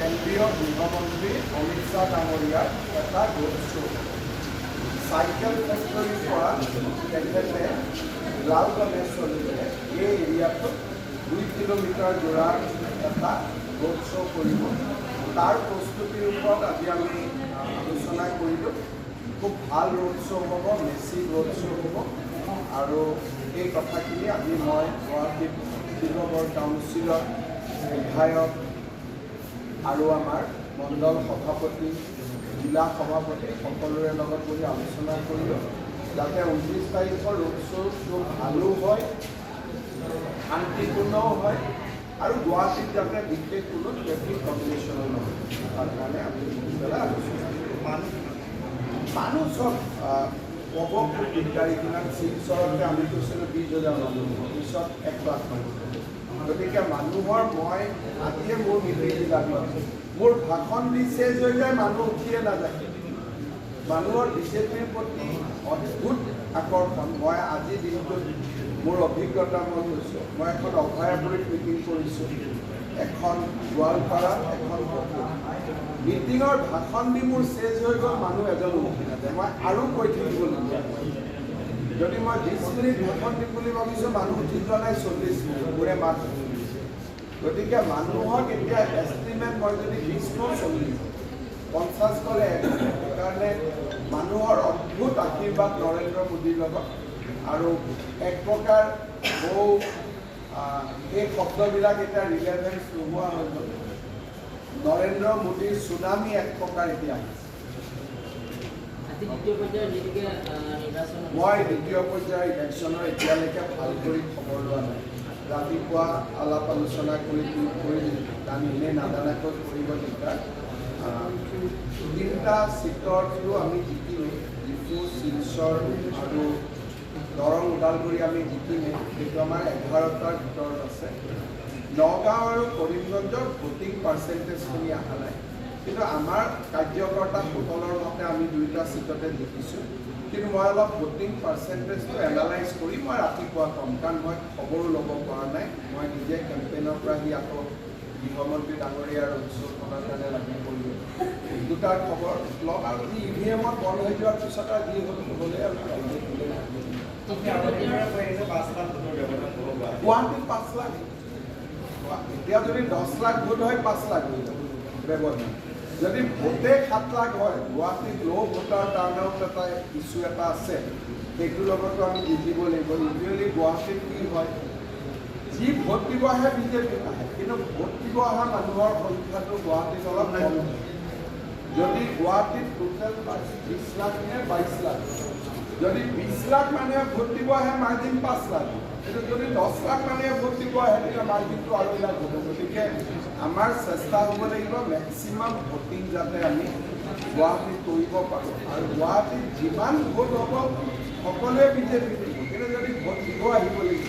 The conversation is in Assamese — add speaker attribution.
Speaker 1: কেন্দ্ৰীয় গৃহমন্ত্ৰী অমিত শ্বাহ ডাঙৰীয়াৰ এটা ৰোড শ্ব' চাইকেল ফেক্টৰীৰ পৰা তেখেতে লাল গণেশলৈকে এই এৰিয়াটোত 2 কিলোমিটাৰ জোৰাৰ এটা ৰোড শ্ব' কৰিব। তাৰ প্ৰস্তুতিৰ ওপৰত আজি আমি আলোচনা কৰিলোঁ। খুব ভাল ৰোড শ্ব' হ'ব, মেচিভ ৰোড শ্ব' হ'ব আৰু এই কথাখিনি আজি মই গুৱাহাটীত ডিব্ৰুগড় কাউন্সিলৰ বিধায়ক আৰু আমাৰ মণ্ডল সভাপতি, জিলা সভাপতি সকলোৰে লগত বহি আলোচনা কৰিলোঁ যাতে 29 তাৰিখৰ ৰোড শ্ব'টো ভালো হয়, শান্তিপূৰ্ণও হয় আৰু গুৱাহাটীত যাতে বিশেষ কোনো ট্ৰেফিক কম্বিনেশ্যনো নহয়। তাৰ কাৰণে আমি পেলাই আলোচনা মানুহ চব ক'ব খুব দিগদাৰী কিমান শিলচৰতে আমি কৈছিলোঁ 20,000 মানুহ, পিছত 1 লাখ মানুহ। গতিকে মানুহৰ মই আজিয়ে মোৰ মিটিং লাগি মোৰ ভাষণ দি চেজ হৈ যায়, মানুহ উঠিয়ে নাযায়। মানুহৰ বিজেপিৰ প্ৰতি অদ্ভুত আকৰ্ষণ। মই আজি দিনটোত মোৰ অভিজ্ঞতা মই কৈছোঁ, মই এখন অভয়াপুৰীত মিটিং কৰিছোঁ, এখন গোৱালপাৰাত, এখন মিটিঙৰ ভাষণ দি মোৰ চেজ হৈ গ'ল, মানুহ এজনো উঠি নাযায়। মই আৰু কৈ থাকিবলগীয়া, যদি মই 20 মিনিট ভাষণ দিম বুলি ভাবিছোঁ, মানুহ উঠি যোৱা নাই 40 মিনিট, মোৰে মাত শুনিছে। গতিকে মানুহক এতিয়া এষ্টিমেট মই যদি 20 40 50 ক'লে, সেইকাৰণে মানুহৰ অদ্ভুত আশীৰ্বাদ নৰেন্দ্ৰ মোদীৰ লগত আৰু এক প্ৰকাৰ বহু এই শব্দবিলাক এতিয়া ৰিলেভেঞ্চ নোহোৱা হৈ গ'ল। নৰেন্দ্ৰ মোদীৰ চুনামি এক প্ৰকাৰ এতিয়া আহিছে। মই দ্বিতীয় পৰ্যায়ৰ ইলেকশ্যনৰ এতিয়ালৈকে ভাল কৰি খবৰ লোৱা নাই। ৰাতিপুৱা আলাপ আলোচনা কৰি আমি এনেই নাজানাকৈ কৰিব দিগদাৰ। 3টা চিটৰটো আমি জিকিলোঁ, ডিফু, শিলচৰ আৰু দৰং ওদালগুৰি আমি জিকিলোঁ। সেইটো আমাৰ 11টাৰ ভিতৰত আছে। নগাঁও আৰু কৰিমগঞ্জৰ ভোটিং পাৰ্চেণ্টেজখিনি অহা নাই, কিন্তু আমাৰ কাৰ্যকৰ্তাসকলৰ মতে আমি 2টা চিটতে জিকিছোঁ। কিন্তু মই অলপ ভোটিং পাৰ্চেণ্টেজটো এনালাইজ কৰি মই ৰাতিপুৱা ক'ম, কাৰণ মই খবৰো ল'ব পৰা নাই। মই নিজে কেম্পেইনৰ পৰা আহি আকৌ গৃহমন্ত্ৰী ডাঙৰীয়াৰ অঞ্চলখনৰ কাৰণে লাগি পৰিলোঁ। 2টাৰ খবৰ ল'ম আৰু EVM-ত বন্ধ হৈ যোৱাৰ পিছত আৰু যি হ'লে আৰু গুৱাহাটীত 5 লাখ, এতিয়া যদি 10 লাখ ভোট হয় 5 লাখ হৈ যাব ব্যৱধান। যদি ভোটে 7 লাখ হয়, গুৱাহাটীত ল' ভোটাৰ টাৰ্ণআউট এটা ইছ্যু এটা আছে, সেইটোৰ লগতো আমি বুজিব লাগিব। ইউজুৱেলি গুৱাহাটীত কি হয়, যি ভোট দিব আহে বিজেপিত আহে, কিন্তু ভোট দিব অহা মানুহৰ সংখ্যাটো গুৱাহাটীত অলপ কম। যদি গুৱাহাটীত টোটেল 20 লাখ নে 22 লাখ, যদি 20 লাখ মানুহে ভোট দিব আহে মাৰ্জিন 5 লাখ, কিন্তু যদি 10 লাখ মানুহে ভোট দিব আহে তেতিয়া মাৰ্জিনটো আৰু লাখ হ'ব। গতিকে আমাৰ চেষ্টা হ'ব লাগিব মেক্সিমাম ভোটিং যাতে আমি গুৱাহাটীত কৰিব পাৰোঁ, আৰু গুৱাহাটীত যিমান ভোট হ'ব সকলোৱে বিজেপি দিব, কিন্তু যদি ভোট দিব আহিব লাগিব